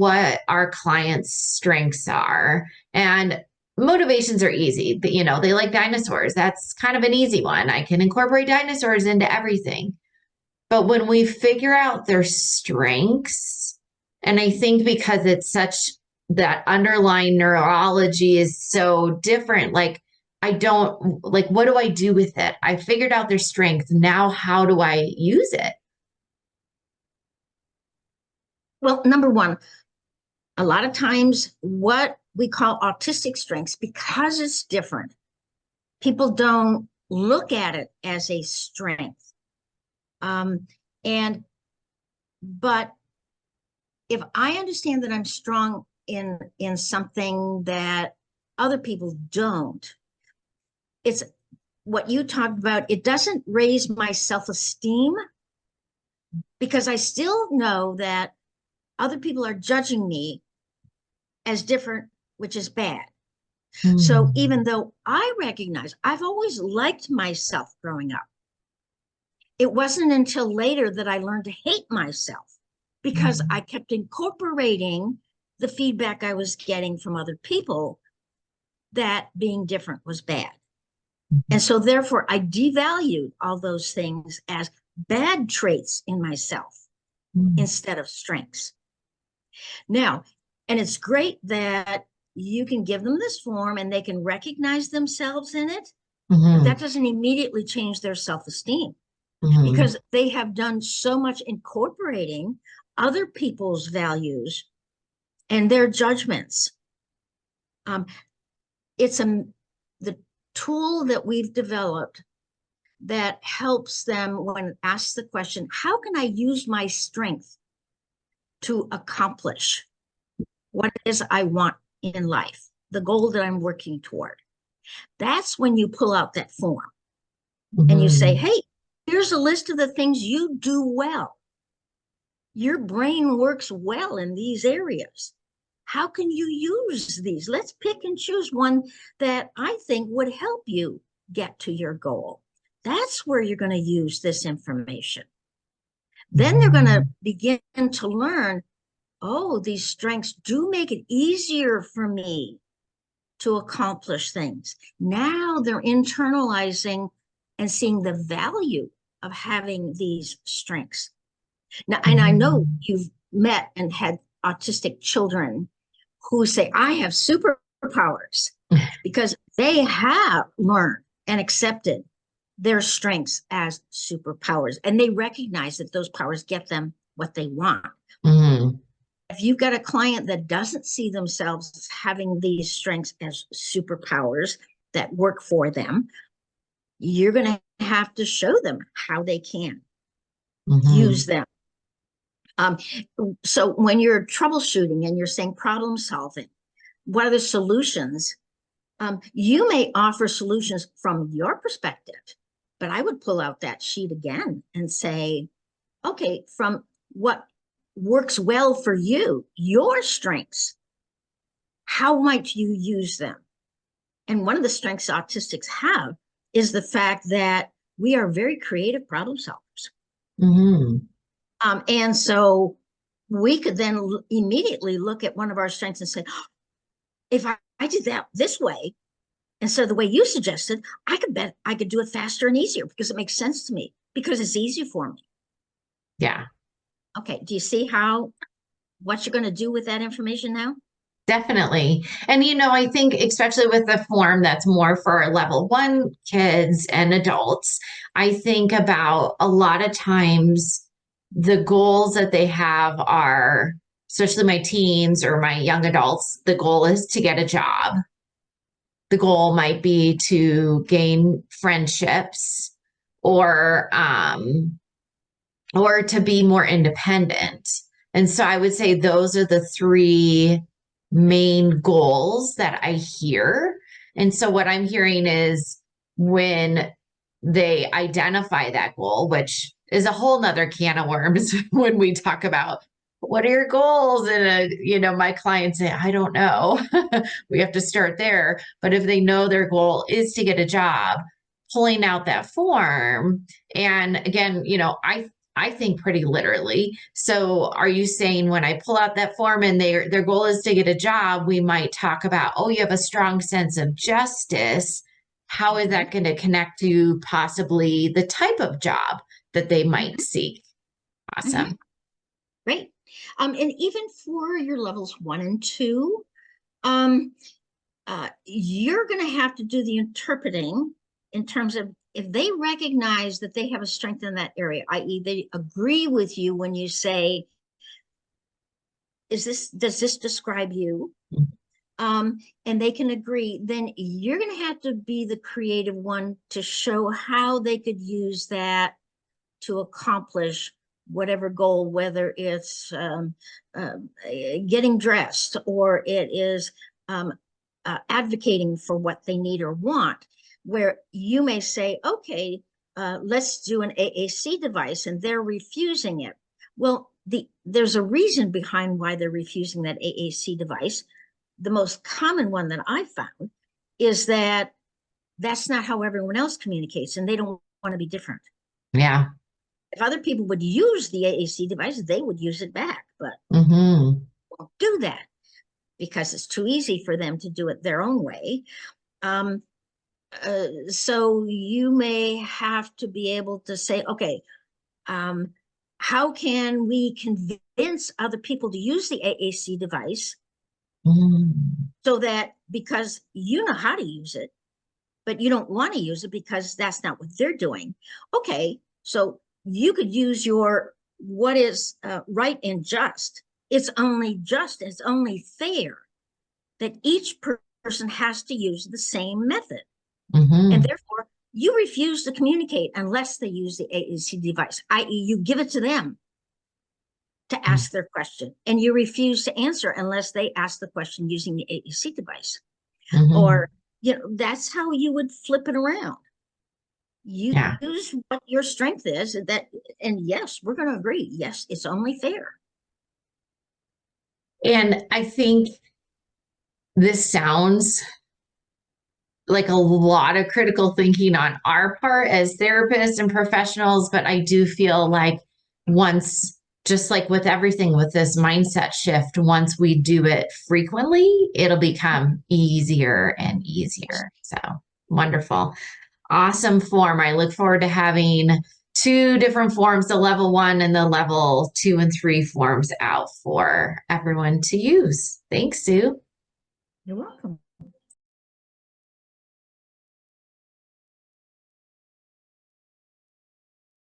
what our clients' strengths are. And motivations are easy, but they like dinosaurs. That's kind of an easy one. I can incorporate dinosaurs into everything. But when we figure out their strengths, and I think because it's such that underlying neurology is so different, like I don't like, what do I do with it? I figured out their strengths. Now, how do I use it? Well, number one, a lot of times what we call autistic strengths, because it's different, people don't look at it as a strength. Um, and but if I understand that I'm strong in something that other people don't, it's what you talked about. It doesn't raise my self-esteem because I still know that other people are judging me as different, which is bad. So Mm. even though I recognize I've always liked myself growing up, it wasn't until later that I learned to hate myself because I Mm. kept incorporating the feedback I was getting from other people that being different was bad. And so therefore I devalued all those things as bad traits in myself Mm. instead of strengths. Now, and it's great that you can give them this form and they can recognize themselves in it, but that Mhm. doesn't immediately change their self-esteem Mhm. because they have done so much incorporating other people's values and their judgments. Um, it's the tool that we've developed that helps them when asked the question, how can I use my strength to accomplish what it is I want in life, the goal that I'm working toward? That's when you pull out that form and you say, Mhm. hey, here's a list of the things you do well. Your brain works well in these areas. How can you use these? Let's pick and choose one that I think would help you get to your goal. That's where you're going to use this information. Then they're going to Mhm. begin to learn, oh, these strengths do make it easier for me to accomplish things. Now they're internalizing and seeing the value of having these strengths. Now, and I know Mhm. you've met and had autistic children who say, I have superpowers because they have learned and accepted their strengths as superpowers. And they recognize that those powers get them what they want. Mhm. If you've got a client that doesn't see themselves as having these strengths as superpowers that work for them, you're going to have to show them how they can use Mhm. them. Um, so when you're troubleshooting and you're saying problem solving, what are the solutions? You may offer solutions from your perspective, but I would pull out that sheet again and say, okay, from what works well for you, your strengths, how might you use them? And one of the strengths autistics have is the fact that we are very creative problem solvers. Mhm. And so we could then immediately look at one of our strengths and say, if I did that this way, instead of the way you suggested, I could bet I could do it faster and easier because it makes sense to me because it's easy for me. Yeah, Okay. Do you see how what you're going to do with that information now? definitely. And I think especially with the form that's more for level one kids and adults, I think about a lot of times the goals that they have are, especially my teens or my young adults, the goal is to get a job. The goal might be to gain friendships or or to be more independent. And so I would say those are the three main goals that I hear. And so what I'm hearing is when they identify that goal, which is a whole nother can of worms when we talk about what are your goals? And, my clients say, I don't know. We have to start there. But if they know their goal is to get a job, pulling out that form. And again, I think pretty literally. So are you saying when I pull out that form and their goal is to get a job, we might talk about, oh, you have a strong sense of justice. How is Mhm, that going to connect to possibly the type of job that they might mhm, seek? mhm. Awesome. Great. And even for your levels 1 and 2, um, you're going to have to do the interpreting in terms of if they recognize that they have a strength in that area, i.e., they agree with you when you say, does this describe you? And they can agree, then you're going to have to be the creative one to show how they could use that to accomplish whatever goal, whether it's uh, getting dressed or it is um, advocating for what they need or want, where you may say, okay, let's do an AAC device, and they're refusing it. Well, there's a reason behind why they're refusing that AAC device. The most common one that I found is that that's not how everyone else communicates, and they don't want to be different. Yeah. If other people would use the AAC device, they would use it back, but Hmm. won't do that because it's too easy for them to do it their own way. Um, so you may have to be able to say, okay, um, how can we convince other people to use the AAC device Hmm. so that because you know how to use it, but you don't want to use it because that's not what they're doing. Okay, so you could use your what is right and just. It's only just, it's only fair that each person has to use the same method. And Hmm. therefore, you refuse to communicate unless they use the AAC device, i.e., you give it to them to ask their question, and you refuse to answer unless they ask the question using the AAC device. Hmm. Or, that's how you would flip it around. Yeah. Use what your strength is, and yes, we're going to agree. Yes, it's only fair. And I think this sounds like a lot of critical thinking on our part as therapists and professionals, but I do feel like once, just like with everything with this mindset shift, once we do it frequently, it'll become easier and easier. So wonderful. Awesome form. I look forward to having two different forms, the level 1 and the level 2 and 3 forms out for everyone to use. Thanks, Sue. You're welcome.